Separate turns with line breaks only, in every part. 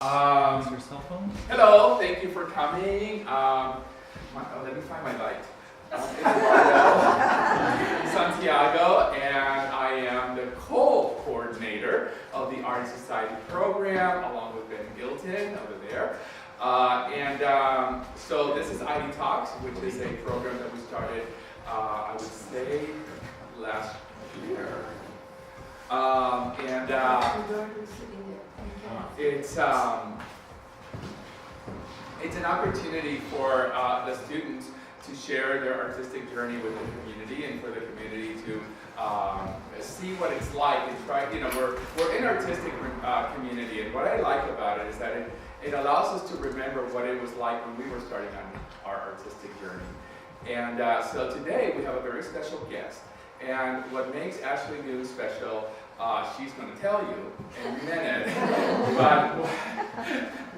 Your cell phone?
Hello, thank you for coming. Let me find my light. Idyllwild, Santiago, and I am the co-coordinator of the Art Society program, along with Ben Gilton over there. So this is IdyTalk, which is a program that we started, I would say, last year. It's an opportunity for the students to share their artistic journey with the community, and for the community to see what it's like and try. We're an artistic community, and what I like about it is that it allows us to remember what it was like when we were starting on our artistic journey. And so today we have a very special guest. And what makes Ashley Leung special, she's going to tell you in a minute. But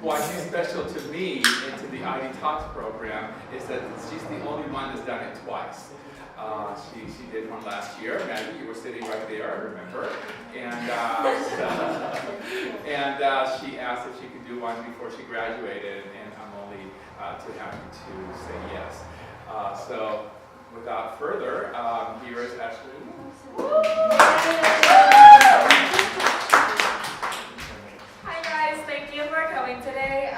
why she's special to me and to the IdyTalk program is that she's the only one that's done it twice. She did one last year. Maggie, you were sitting right there, I remember. And she asked if she could do one before she graduated, and I'm only too happy to say yes. So without further, here is Ashley.
Hi guys, thank you for coming today.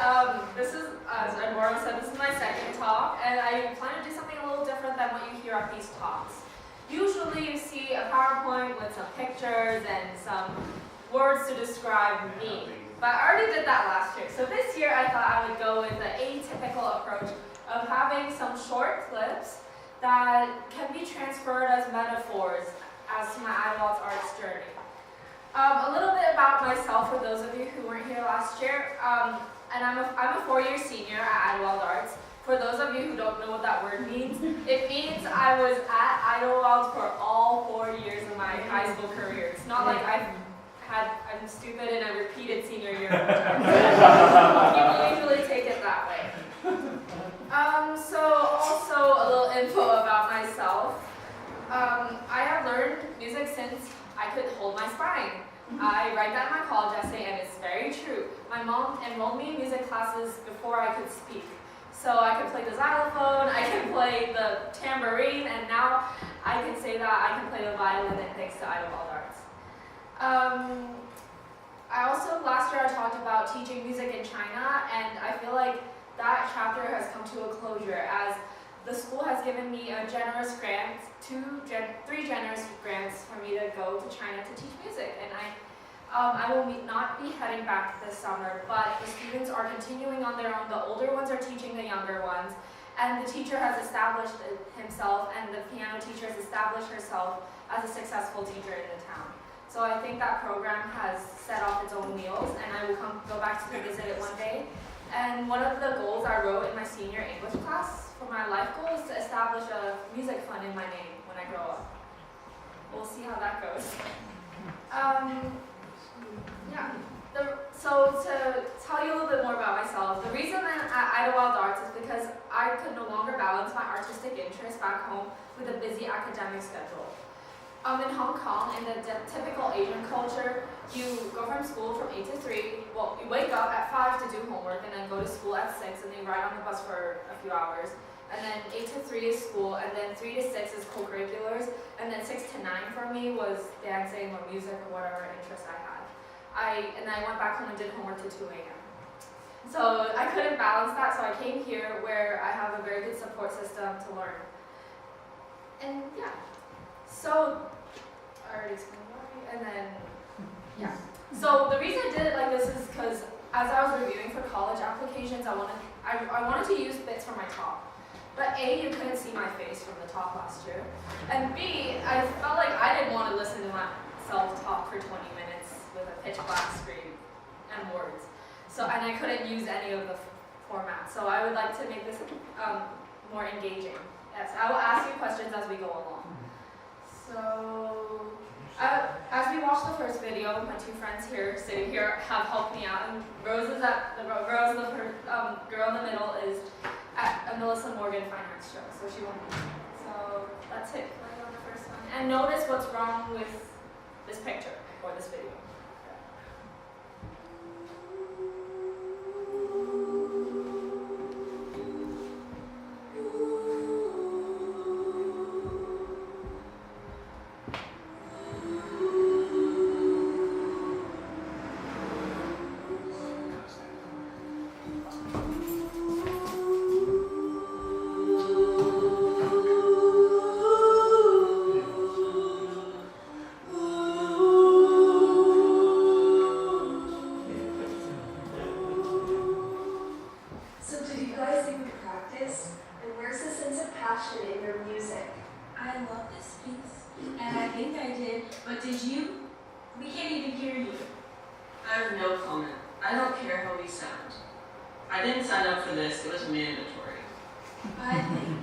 This is, as Maura said, this is my second talk, and I plan to do something a little different than what you hear at these talks. Usually you see a PowerPoint with some pictures and some words to describe me, but I already did that last year. So this year I thought I would go with the atypical approach of having some short clips that can be transferred as metaphors as to my Idyllwild arts journey. A little bit about myself for those of you who weren't here last year. And I'm a four-year senior at Idyllwild Arts. For those of you who don't know what that word means, it means I was at Idyllwild for all 4 years of my high school career. It's not like I'm stupid and I repeated senior year. You usually take it that way. So also a little info about myself. I have learned music since I could hold my spine. I write that in my college essay, and it's very true. My mom enrolled me in music classes before I could speak. So I could play the xylophone, I can play the tambourine, and now I can say that I can play the violin, and thanks to Idyllwild Arts. Last year I talked about teaching music in China, and I feel like that chapter has come to a closure as the school has given me a generous grant, three generous grants for me to go to China to teach music. And I will not be heading back this summer, but the students are continuing on their own. The older ones are teaching the younger ones, and the teacher has established himself, and the piano teacher has established herself as a successful teacher in the town. So I think that program has set off its own wheels, and I will go back to visit it one day. And one of the goals I wrote in my senior English class for my life goal is to establish a music fund in my name when I grow up. We'll see how that goes. So to tell you a little bit more about myself, the reason I'm at Idyllwild Arts is because I could no longer balance my artistic interests back home with a busy academic schedule. In Hong Kong, in the typical Asian culture, you go from school from 8 to 3. Well, you wake up at 5 to do homework, and then go to school at 6, and then ride on the bus for a few hours. And then 8 to 3 is school, and then 3 to 6 is co-curriculars, and then 6 to 9 for me was dancing or music or whatever interest I had. And then I went back home and did homework to 2 a.m. So I couldn't balance that, so I came here where I have a very good support system to learn. And yeah. So, I already explained why, and then, yeah. So the reason I did it like this is because as I was reviewing for college applications, I wanted to use bits for my talk. But A, you couldn't see my face from the talk last year. And B, I felt like I didn't want to listen to myself talk for 20 minutes with a pitch black screen and words. And I couldn't use any of the formats. So I would like to make this more engaging. Yes, I will ask you questions as we go along. So, as we watch the first video, my two friends here, sitting here, have helped me out. And Rose is girl in the middle is at a Melissa Morgan Fine Arts show, so she won't be. So that's it. Play on the first one. And notice what's wrong with this picture or this video.
But did you? We can't even hear you.
I have no comment. I don't care how we sound. I didn't sign up for this, it was mandatory.
I think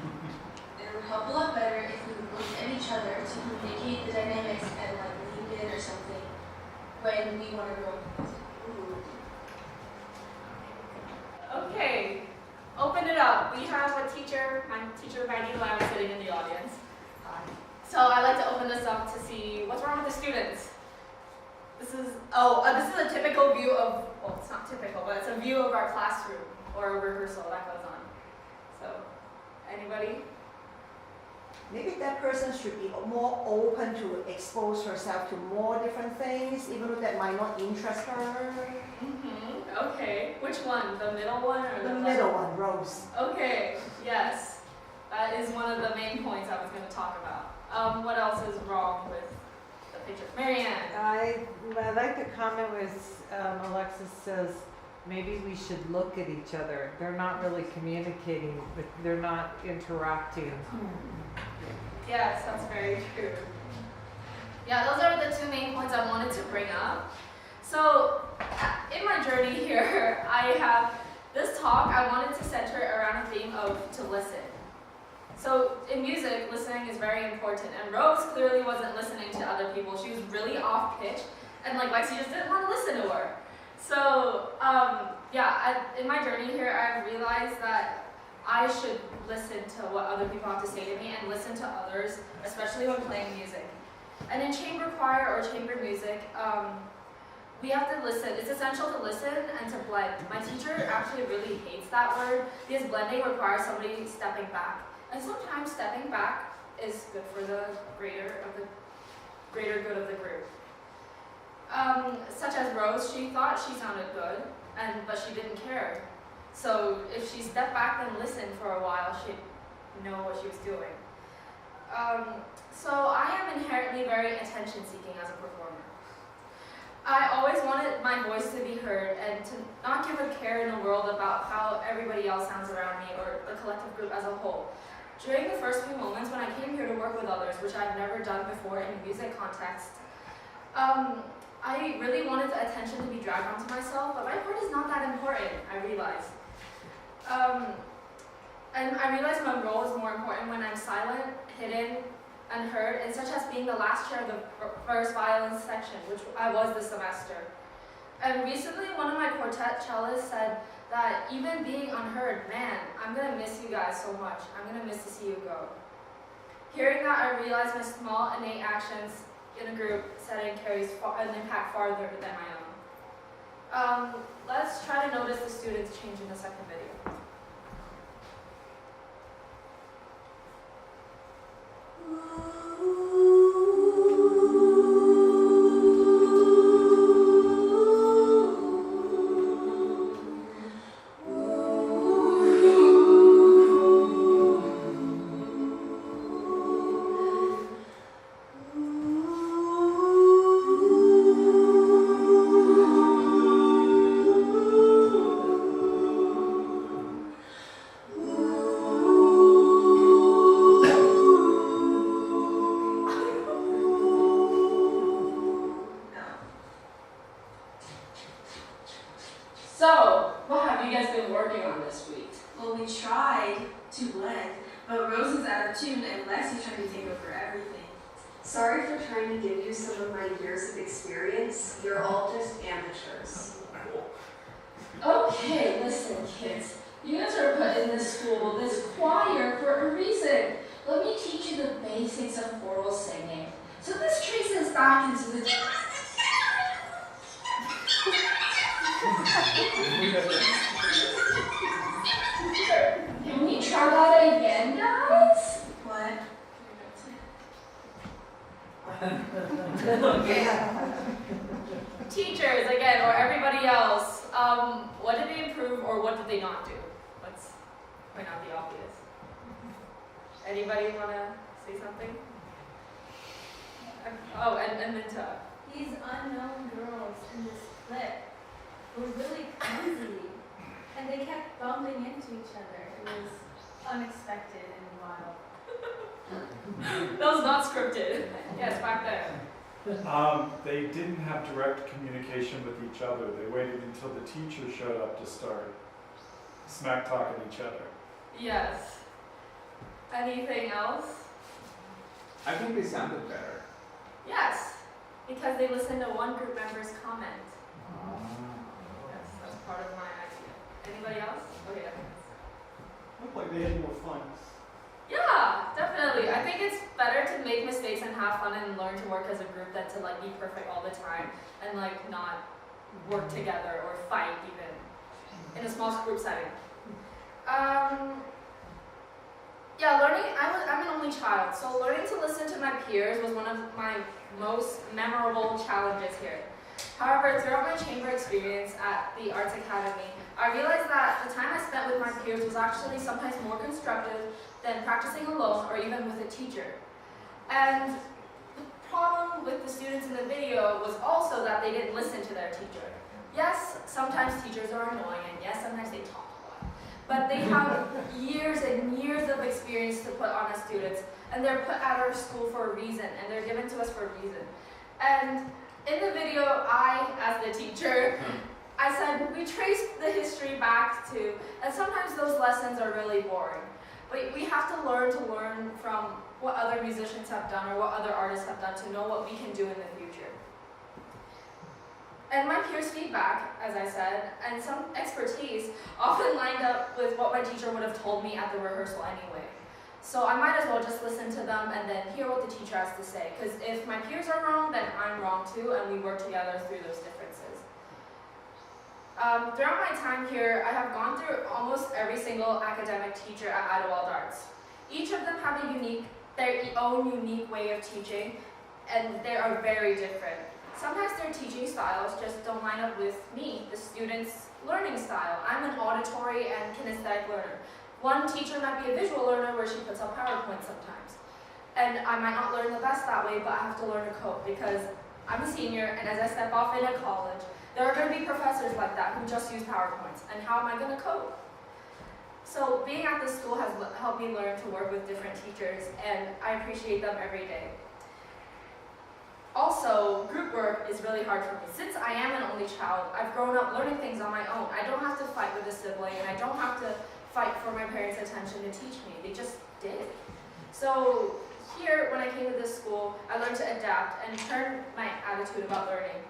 it would help a lot better if we looked at each other to communicate the dynamics and like leaned in or something when we want to grow.
Okay, open it up. We have a teacher, my teacher Idyllwild, sitting in the audience. So I'd like to open this up to see what's wrong with the students. This is a typical view of, well, it's not typical, but it's a view of our classroom or a rehearsal that goes on. So, anybody?
Maybe that person should be more open to expose herself to more different things, even though that might not interest her.
Okay, which one? The middle one or
The middle one, Rose.
Okay, yes. That is one of the main points I was going to talk about. What else is wrong with the picture? Marianne.
I like the comment with Alexis says maybe we should look at each other. They're not really communicating, but they're not interacting.
Yes, that's very true. Yeah, those are the two main points I wanted to bring up. So, in my journey here, I have this talk I wanted to center around a theme of to listen. So, in music, listening is very important, and Rose clearly wasn't listening to other people. She was really off pitch, and like Lexi just didn't want to listen to her. So, in my journey here, I realized that I should listen to what other people have to say to me and listen to others, especially when playing music. And in chamber choir or chamber music, we have to listen. It's essential to listen and to blend. My teacher actually really hates that word because blending requires somebody stepping back. And sometimes stepping back is good for the greater good of the group. Such as Rose, she thought she sounded good, but she didn't care. So if she stepped back and listened for a while, she'd know what she was doing. So I am inherently very attention-seeking as a performer. I always wanted my voice to be heard and to not give a care in the world about how everybody else sounds around me or the collective group as a whole. During the first few moments when I came here to work with others, which I've never done before in a music context, I really wanted the attention to be dragged onto myself, but my part is not that important, I realized. And I realized my role is more important when I'm silent, hidden, unheard, and such as being the last chair of the first violin section, which I was this semester. And recently, one of my quartet cellists said that even being unheard, man, I'm gonna miss you guys so much. I'm gonna miss to see you go. Hearing that, I realized my small innate actions in a group setting carries an impact farther than my own. Let's try to notice the students change in the second video. So, what have you guys been working on this week?
Well, we tried to blend, but Rose is out of tune and Lexi's trying to take over everything.
Sorry for trying to give you some of my years of experience. You're all just amateurs.
Okay, listen, kids. You guys are put in this school, this choir, for a reason. Let me teach you the basics of choral singing. So this traces back into the... Can we try that again, guys?
What?
Teachers, again, or everybody else, what did they improve or what did they not do? Let's point out the obvious. Anybody want to say something? Oh, and Minta.
These unknown girls in this clip were really clumsy, and they kept bumping into each other. It was unexpected and wild.
That was not scripted. Yes, back there.
They didn't have direct communication with each other. They waited until the teacher showed up to start smack talking each other.
Yes. Anything else?
I think they sounded better.
Yes, because they listened to one group member's comment. Yes, that's part of my idea. Anybody else? Okay,
Looked like they had more fun.
yeah, definitely. I think it's better to make mistakes and have fun and learn to work as a group than to like be perfect all the time and like not work together or fight even in a small group setting. Yeah, I'm an only child, so learning to listen to my peers was one of my most memorable challenges here. However, throughout my chamber experience at the Arts Academy, I realized that the time I spent with my peers was actually sometimes more constructive than practicing alone or even with a teacher. And the problem with the students in the video was also that they didn't listen to their teacher. Yes, sometimes teachers are annoying, and yes, sometimes they talk a lot. But they have years and years of experience to put on us students, and they're put at our school for a reason, and they're given to us for a reason. And in the video, I, as the teacher, I said we traced the history back to, and sometimes those lessons are really boring. But we have to learn from what other musicians have done or what other artists have done to know what we can do in the future. And my peers' feedback, as I said, and some expertise often lined up with what my teacher would have told me at the rehearsal anyway. So I might as well just listen to them and then hear what the teacher has to say. Because if my peers are wrong, then I'm wrong too, and we work together through those differences. Throughout my time here, I have gone through almost every single academic teacher at Idyllwild Arts. Each of them have their own unique way of teaching, and they are very different. Sometimes their teaching styles just don't line up with me, the student's learning style. I'm an auditory and kinesthetic learner. One teacher might be a visual learner where she puts up PowerPoint sometimes. And I might not learn the best that way, but I have to learn to cope because I'm a senior, and as I step off into college, there are going to be professors like that who just use PowerPoints, and how am I going to cope? So being at this school has helped me learn to work with different teachers, and I appreciate them every day. Also, group work is really hard for me. Since I am an only child, I've grown up learning things on my own. I don't have to fight with a sibling, and I don't have to fight for my parents' attention to teach me. They just did. So here, when I came to this school, I learned to adapt and turn my attitude about learning.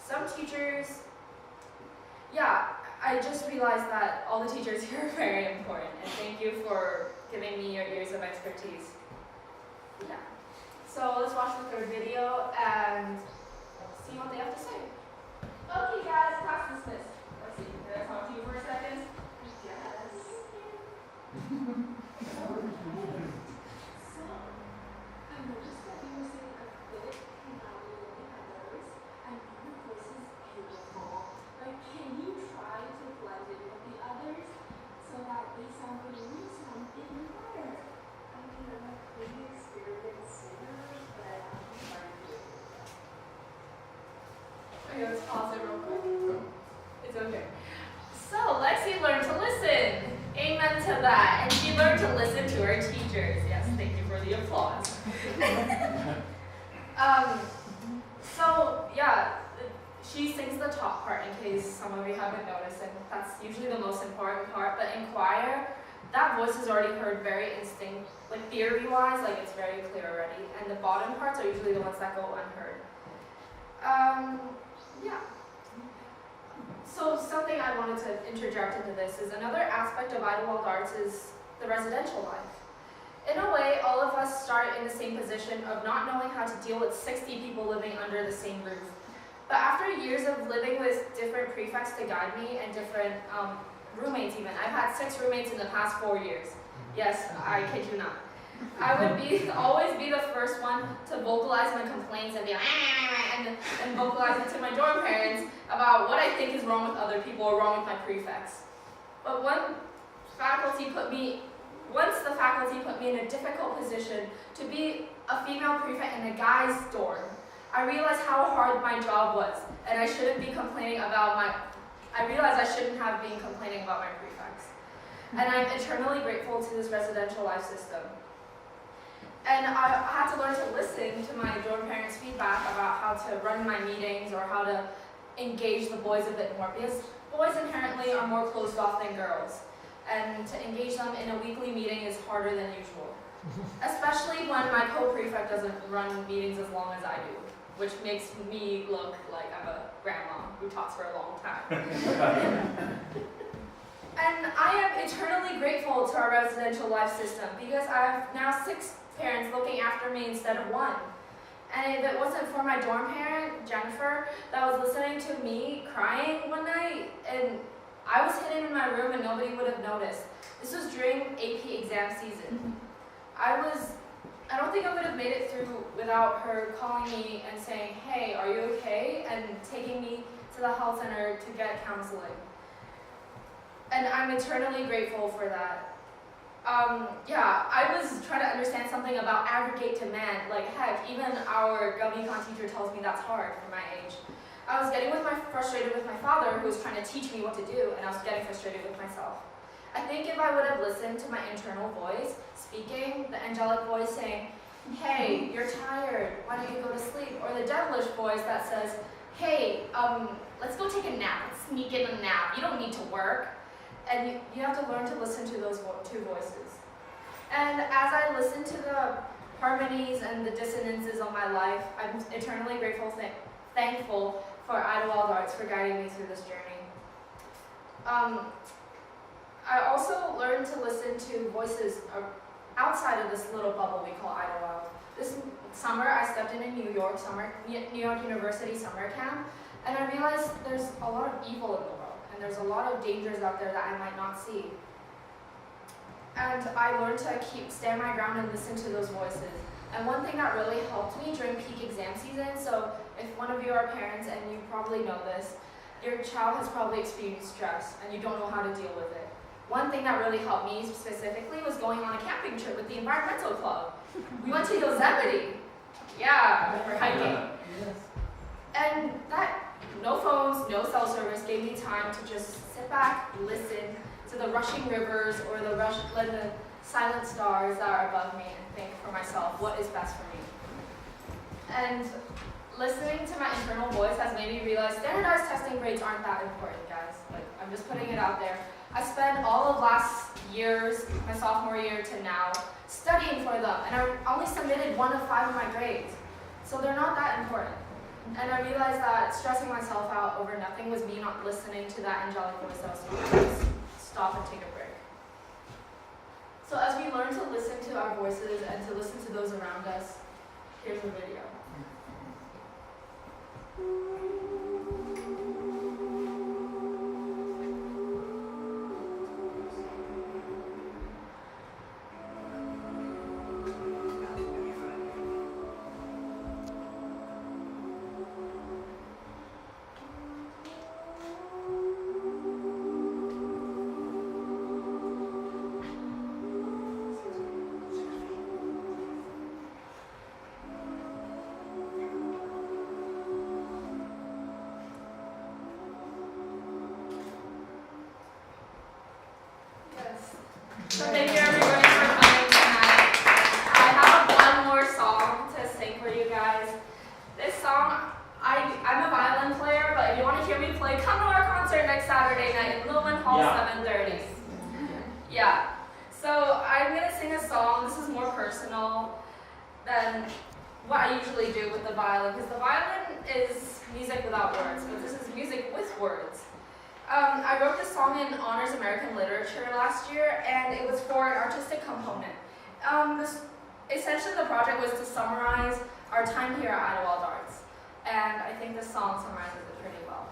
Some teachers, yeah, I just realized that all the teachers here are very important, and thank you for giving me your years of expertise. Yeah. So let's watch the third video and see what they have to say. Okay guys, class dismissed. Let's see, can I talk to you for a second? Yes. So, I noticed that you were saying a bit about looking at others, and your voice is beautiful. Like, can you try to blend in with the others so that they sound good and you sound even better?
I mean, I'm a pretty experienced singer, but I have to try to do it.
Okay, let's pause it real quick. It's okay. So, Lexi learned to listen. Amen to that. And she learned to listen to her teachers. Yes, thank you for the applause. So, yeah, she sings the top part in case some of you haven't noticed, and that's usually the most important part. But in choir, that voice is already heard very instinct, like theory-wise, like it's very clear already. And the bottom parts are usually the ones that go unheard. Yeah. So something I wanted to interject into this is another aspect of Idyllwild Arts is the residential life. In a way, all of us start in the same position of not knowing how to deal with 60 people living under the same roof. But after years of living with different prefects to guide me and different roommates even, I've had 6 roommates in the past 4 years. Yes, I kid you not. I would always be the first one to vocalize my complaints and be like, and vocalize it to my dorm parents about what I think is wrong with other people or wrong with my prefects. But once the faculty put me in a difficult position to be a female prefect in a guy's dorm, I realized how hard my job was, and I realized I shouldn't have been complaining about my prefects. And I'm eternally grateful to this residential life system. And I had to learn to listen to my dorm parents' feedback about how to run my meetings or how to engage the boys a bit more, because boys inherently are more closed off than girls. And to engage them in a weekly meeting is harder than usual. Especially when my co-prefect doesn't run meetings as long as I do, which makes me look like I'm a grandma who talks for a long time. And I am eternally grateful to our residential life system because I have now 6 parents looking after me instead of 1. And if it wasn't for my dorm parent, Jennifer, that was listening to me crying one night, and I was hidden in my room and nobody would have noticed. This was during AP exam season. I don't think I would have made it through without her calling me and saying, "Hey, are you okay?" and taking me to the health center to get counseling. And I'm eternally grateful for that. I was trying to understand something about aggregate demand. Like, heck, even our GovEcon teacher tells me that's hard for my age. I was getting frustrated with my father, who was trying to teach me what to do, and I was getting frustrated with myself. I think if I would have listened to my internal voice speaking, the angelic voice saying, "Hey, you're tired, why don't you go to sleep?" Or the devilish voice that says, "Hey, let's go take a nap, let's sneak in a nap, you don't need to work." And you have to learn to listen to those 2 voices. And as I listen to the harmonies and the dissonances of my life, I'm eternally grateful, thankful for Idyllwild Arts for guiding me through this journey. I also learned to listen to voices outside of this little bubble we call Idyllwild. This summer, I stepped in a New York University summer camp, and I realized there's a lot of evil in the world. And there's a lot of dangers out there that I might not see. And I learned to stand my ground and listen to those voices. And one thing that really helped me during peak exam season, so if one of you are parents and you probably know this, your child has probably experienced stress and you don't know how to deal with it. One thing that really helped me specifically was going on a camping trip with the environmental club. We went to Yosemite. Yeah, for hiking. And that, no phones, no cell service, gave me time to just sit back, listen to the rushing rivers or the silent stars that are above me and think for myself, what is best for me? And listening to my internal voice has made me realize standardized testing grades aren't that important, guys. Like, I'm just putting it out there. I spent all of last year's, my sophomore year to now, studying for them, and I only submitted 1 of 5 of my grades. So they're not that important. And I realized that stressing myself out over nothing was me not listening to that angelic voice that was telling me to stop and take a break. So as we learn to listen to our voices and to listen to those around us, here's a video. So thank you everybody for coming tonight. I have one more song to sing for you guys. This song, I'm a violin player, but if you want to hear me play, come to our concert next Saturday night in Leung Hall, 7:30. Yeah. So I'm going to sing a song. This is more personal than what I usually do with the violin, because the violin is music without words, but this is music with words. I wrote this song in Honors American Literature last year, and it was for an artistic component. Essentially, the project was to summarize our time here at Idyllwild Arts, and I think this song summarizes it pretty well.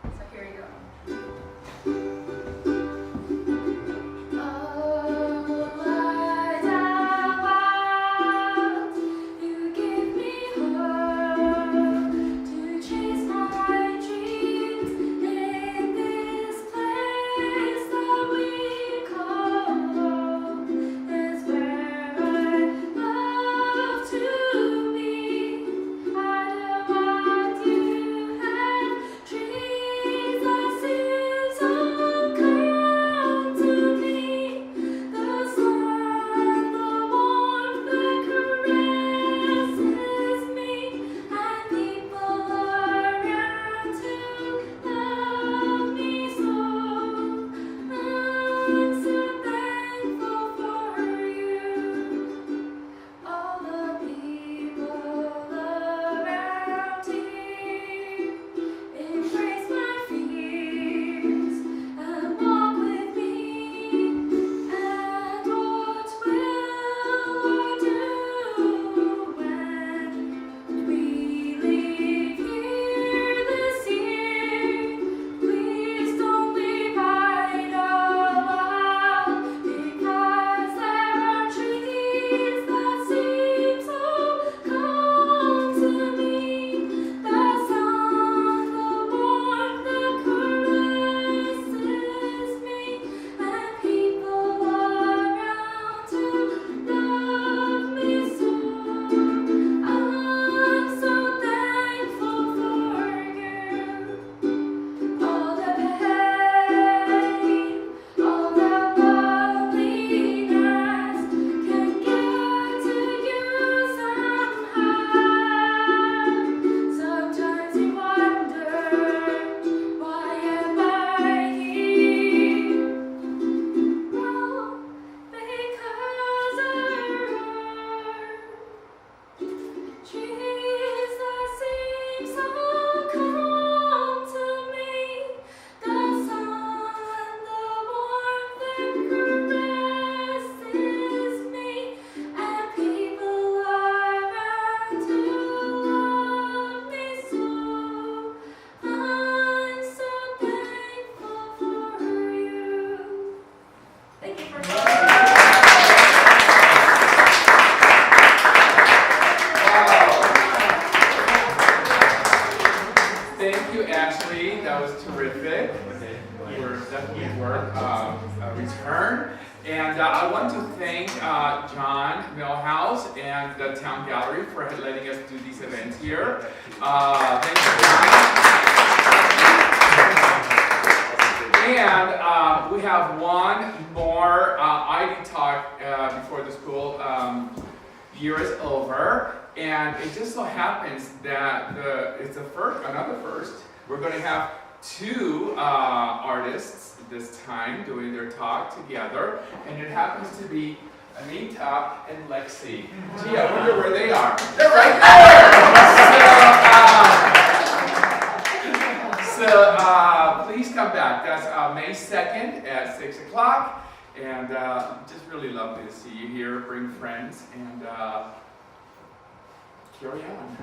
So here you go.
To me, I know what you have.
return. And I want to thank John Millhouse and the Town Gallery for letting us do these events here. Thank you, John. And we have one more IdyTalk before the school year is over. And it just so happens that it's another first. We're going to have two artists this time doing their talk together, and it happens to be Anita and Lexi. Gee, I wonder where they are. They're right there! So please come back. That's May 2nd at 6 o'clock, and just really lovely to see you here. Bring friends, and carry on.